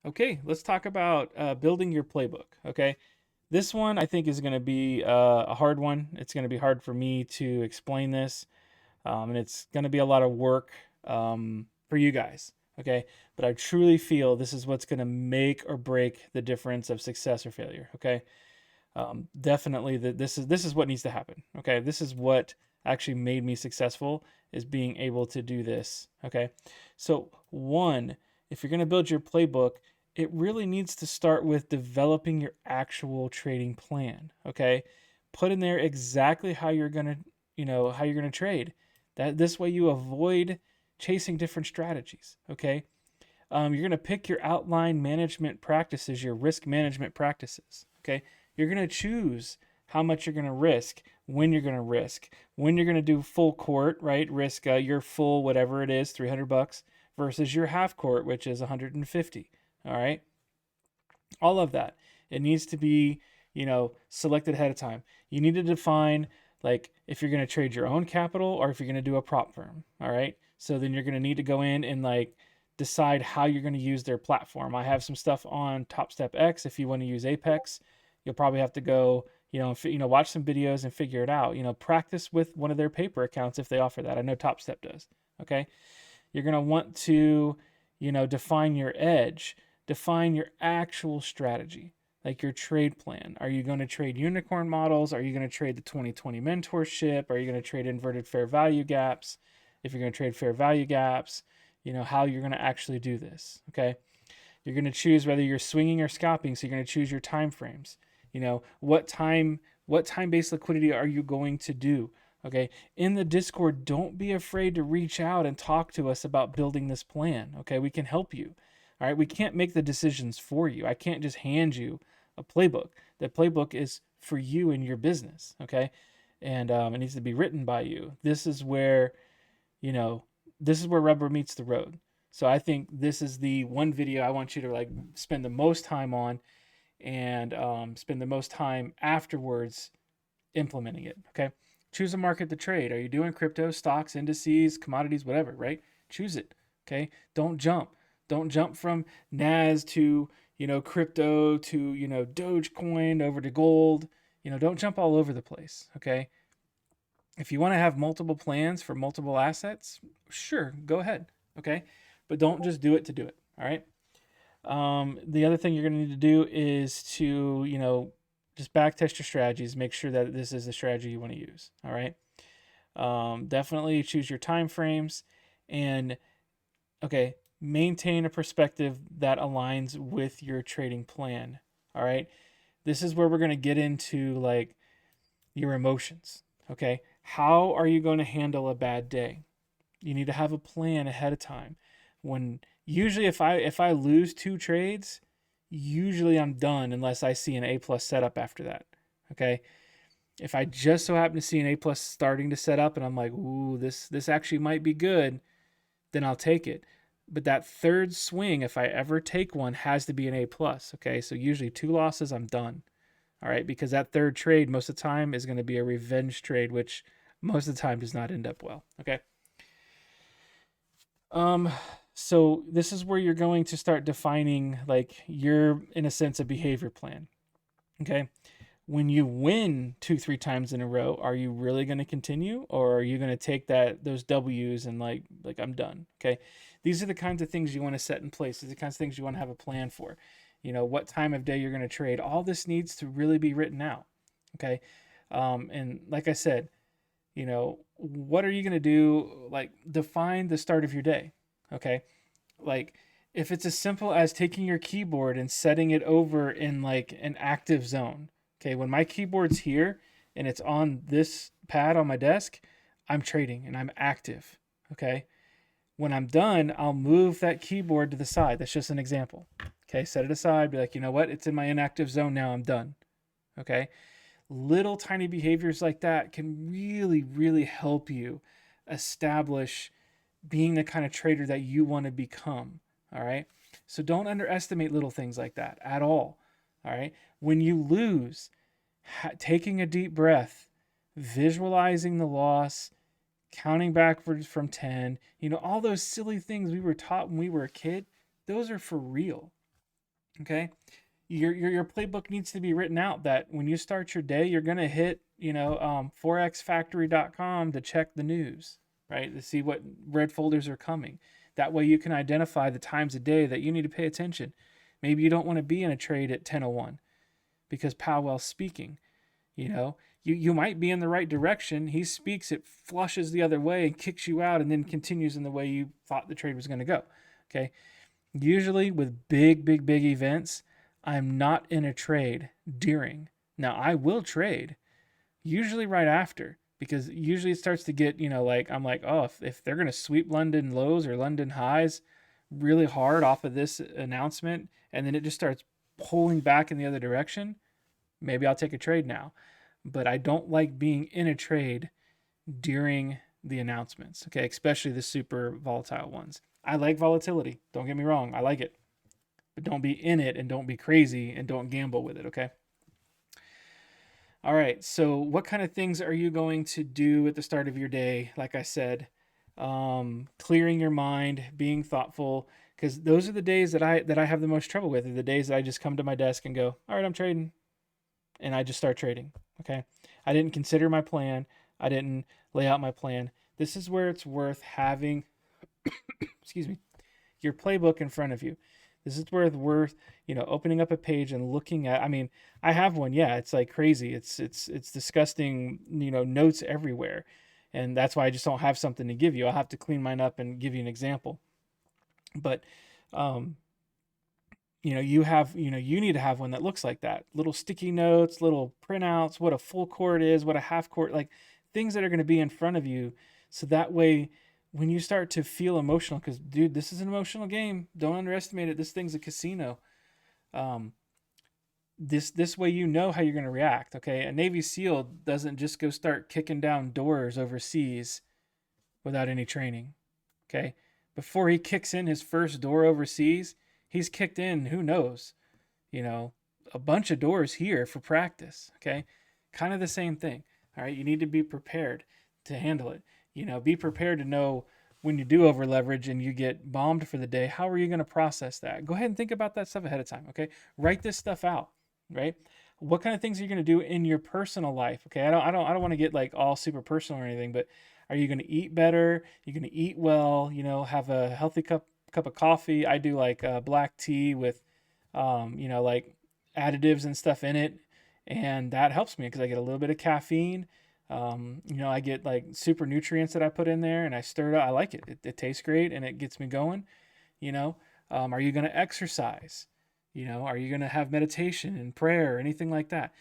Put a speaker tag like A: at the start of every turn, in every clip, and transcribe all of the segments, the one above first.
A: Okay, let's talk about building your playbook. Okay, this one I think is going to be a hard one. It's going to be hard for me to explain this, and it's going to be a lot of work for you guys. Okay, but I truly feel this is what's going to make or break the difference of success or failure. Okay, definitely this is what needs to happen. Okay, this is what actually made me successful is being able to do this. Okay, so one, if you're going to build your playbook, it really needs to start with developing your actual trading plan. Okay, put in there exactly how you're going to, how you're going to trade. That this way you avoid chasing different strategies. Okay, you're going to pick your outline management practices, your risk management practices. Okay. You're going to choose how much you're going to risk, when you're going to risk, when you're going to do full court, right? Risk your full, whatever it is, $300 versus your half court, which is 150. All right. All of that. It needs to be, selected ahead of time. You need to define like if you're going to trade your own capital or if you're going to do a prop firm. All right. So then you're going to need to go in and like decide how you're going to use their platform. I have some stuff on Top Step X. If you want to use Apex, you'll probably have to go, watch some videos and figure it out. Practice with one of their paper accounts if they offer that. I know Top Step does. Okay. You're going to want to, define your edge, define your actual strategy, like your trade plan. Are you going to trade unicorn models? Are you going to trade the 2020 mentorship? Are you going to trade inverted fair value gaps? If you're going to trade fair value gaps, how you're going to actually do this. Okay. You're going to choose whether you're swinging or scalping. So you're going to choose your time frames. What time based liquidity are you going to do? Okay. In the Discord, don't be afraid to reach out and talk to us about building this plan. Okay. We can help you. All right. We can't make the decisions for you. I can't just hand you a playbook. The playbook is for you and your business. Okay. And it needs to be written by you. You know, this is where rubber meets the road. So I think this is the one video I want you to like spend the most time on and spend the most time afterwards implementing it. Okay. Choose a market to trade. Are you doing crypto, stocks, indices, commodities, whatever, right? Choose it. Okay. Don't jump. Don't jump from NAS to, crypto to, Dogecoin over to gold. Don't jump all over the place. Okay. If you want to have multiple plans for multiple assets, sure, go ahead. Okay. But don't just do it to do it. All right. The other thing you're going to need to do is to, just back test your strategies, make sure that this is the strategy you want to use. All right. Definitely choose your time frames and, okay, maintain a perspective that aligns with your trading plan. All right. This is where we're going to get into like your emotions. Okay. How are you going to handle a bad day? You need to have a plan ahead of time. When usually if I lose two trades, usually I'm done unless I see an A plus setup after that. Okay. If I just so happen to see an A plus starting to set up and I'm like, ooh, this actually might be good, then I'll take it. But that third swing, if I ever take one, has to be an A plus. Okay. So usually two losses, I'm done. All right, because that third trade most of the time is going to be a revenge trade, which most of the time does not end up well. Okay. Um, so this is where you're going to start defining like your, in a sense, a behavior plan. Okay. When you win two, three times in a row, are you really going to continue, or are you going to take those W's and like I'm done? Okay. These are the kinds of things you want to set in place. These are the kinds of things you want to have a plan for. What time of day you're going to trade. All this needs to really be written out. Okay. And like I said, what are you going to do? Like define the start of your day. Okay. Like if it's as simple as taking your keyboard and setting it over in like an active zone. Okay. When my keyboard's here and it's on this pad on my desk, I'm trading and I'm active. Okay. When I'm done, I'll move that keyboard to the side. That's just an example. Okay. Set it aside. Be like, you know what? It's in my inactive zone now. I'm done. Okay. Little tiny behaviors like that can really, really help you establish being the kind of trader that you want to become. All right. So don't underestimate little things like that at all. All right. When you lose, taking a deep breath, visualizing the loss, counting backwards from 10, all those silly things we were taught when we were a kid, those are for real. Okay. Your playbook needs to be written out that when you start your day, you're going to hit, forexfactory.com to check the news, right? To see what red folders are coming. That way you can identify the times of day that you need to pay attention. Maybe you don't want to be in a trade at 10:01 because Powell's speaking. You might be in the right direction. He speaks, it flushes the other way and kicks you out and then continues in the way you thought the trade was going to go. Okay. Usually with big events, I'm not in a trade during. Now I will trade, usually right after, because usually it starts to get, like I'm like, oh, if they're going to sweep London lows or London highs really hard off of this announcement, and then it just starts pulling back in the other direction, maybe I'll take a trade now. But I don't like being in a trade during the announcements, okay, especially the super volatile ones. I like volatility. Don't get me wrong. I like it. But don't be in it and don't be crazy and don't gamble with it, okay? All right. So, what kind of things are you going to do at the start of your day? Like I said, clearing your mind, being thoughtful, because those are the days that I have the most trouble with. Are the days that I just come to my desk and go, "All right, I'm trading," and I just start trading. Okay. I didn't consider my plan. I didn't lay out my plan. This is where it's worth having, excuse me, your playbook in front of you. This is worth opening up a page and looking at. I mean, I have one. Yeah, it's like crazy. It's disgusting. Notes everywhere, and that's why I just don't have something to give you. I'll have to clean mine up and give you an example. But um, you need to have one that looks like that. Little sticky notes, little printouts, what a full chord is, what a half chord, like things that are going to be in front of you. So that way, when you start to feel emotional, because dude, this is an emotional game. Don't underestimate it. This thing's a casino. Um, this way, how you're going to react. Okay, a Navy SEAL doesn't just go start kicking down doors overseas without any training. Okay, before he kicks in his first door overseas, he's kicked in, who knows, you know, a bunch of doors here for practice. Okay. Kind of the same thing. All right. You need to be prepared to handle it. Be prepared to know when you do over leverage and you get bombed for the day, how are you going to process that? Go ahead and think about that stuff ahead of time. Okay. Write this stuff out. Right. What kind of things are you going to do in your personal life? Okay. I don't want to get like all super personal or anything, but are you going to eat better? You're going to eat well, have a healthy cup of coffee. I do like black tea with like additives and stuff in it, and that helps me because I get a little bit of caffeine. I get like super nutrients that I put in there, and I stir it up. I like it. It tastes great, and it gets me going. You know, are you going to exercise? Are you going to have meditation and prayer or anything like that?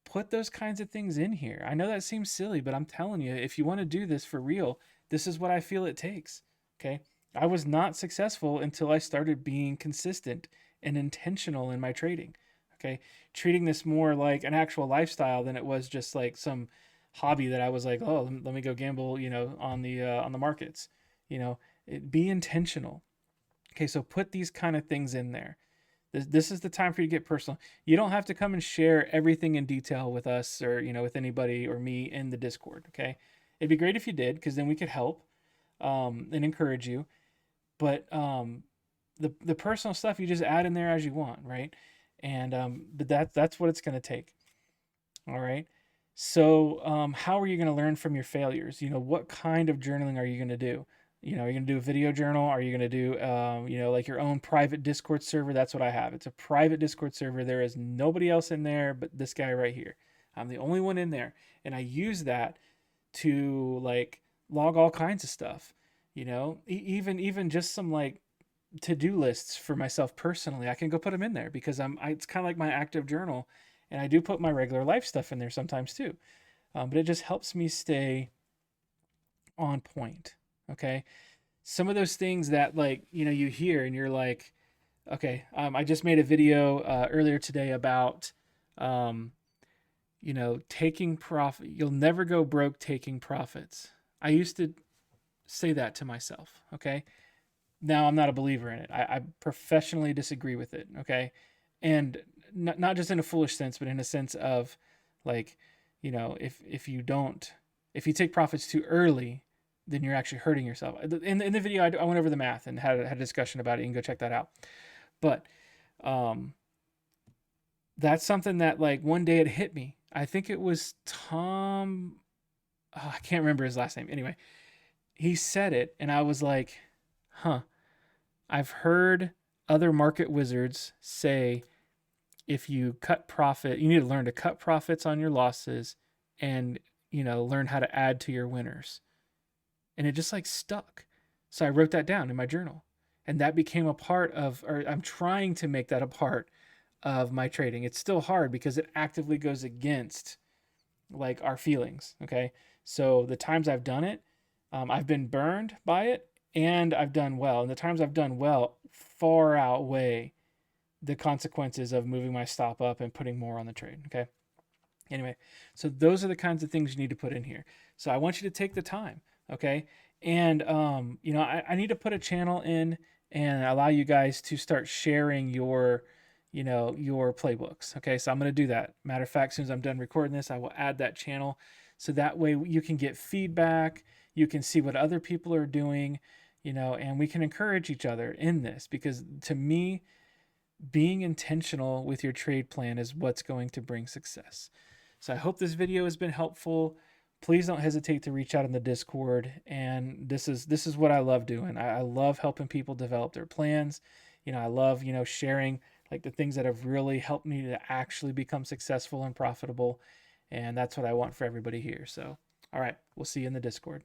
A: Put those kinds of things in here. I know that seems silly, but I'm telling you, if you want to do this for real, this is what I feel it takes. Okay. I was not successful until I started being consistent and intentional in my trading. Okay. Treating this more like an actual lifestyle than it was just like some hobby that I was like, oh, let me go gamble, on the markets. Be intentional. Okay. So put these kind of things in there. This is the time for you to get personal. You don't have to come and share everything in detail with us or with anybody or me in the Discord. Okay, it'd be great if you did because then we could help and encourage you. But the personal stuff you just add in there as you want, right? And but that's what it's going to take. All right. So how are you going to learn from your failures? What kind of journaling are you going to do? Are you going to do a video journal? Are you going to do, like your own private Discord server? That's what I have. It's a private Discord server. There is nobody else in there but this guy right here. I'm the only one in there. And I use that to like log all kinds of stuff, even just some like to-do lists for myself personally. I can go put them in there because it's kind of like my active journal. And I do put my regular life stuff in there sometimes too. But it just helps me stay on point. Okay. Some of those things that like, you hear and you're like, okay, I just made a video earlier today about, um, taking profit. You'll never go broke taking profits. I used to say that to myself. Okay. Now I'm not a believer in it. I professionally disagree with it. Okay. And not just in a foolish sense, but in a sense of like, if you take profits too early, then you're actually hurting yourself. In the video, I went over the math and had a discussion about it. You can go check that out. But that's something that like one day it hit me. I think it was Tom. Oh, I can't remember his last name. Anyway, he said it, and I was like, huh. I've heard other market wizards say if you cut profit, you need to learn to cut profits on your losses and, learn how to add to your winners. And it just like stuck. So I wrote that down in my journal. And that became a part of, or I'm trying to make that a part of my trading. It's still hard because it actively goes against like our feelings. Okay. So the times I've done it, I've been burned by it and I've done well. And the times I've done well far outweigh the consequences of moving my stop up and putting more on the trade. Okay. Anyway, so those are the kinds of things you need to put in here. So I want you to take the time. Okay. And, I need to put a channel in and allow you guys to start sharing your playbooks. Okay. So I'm going to do that. Matter of fact, as soon as I'm done recording this, I will add that channel. So that way you can get feedback. You can see what other people are doing, and we can encourage each other in this because to me, being intentional with your trade plan is what's going to bring success. So I hope this video has been helpful. Please don't hesitate to reach out in the Discord. And this is what I love doing. I love helping people develop their plans. I love, sharing like the things that have really helped me to actually become successful and profitable. And that's what I want for everybody here. So, all right, we'll see you in the Discord.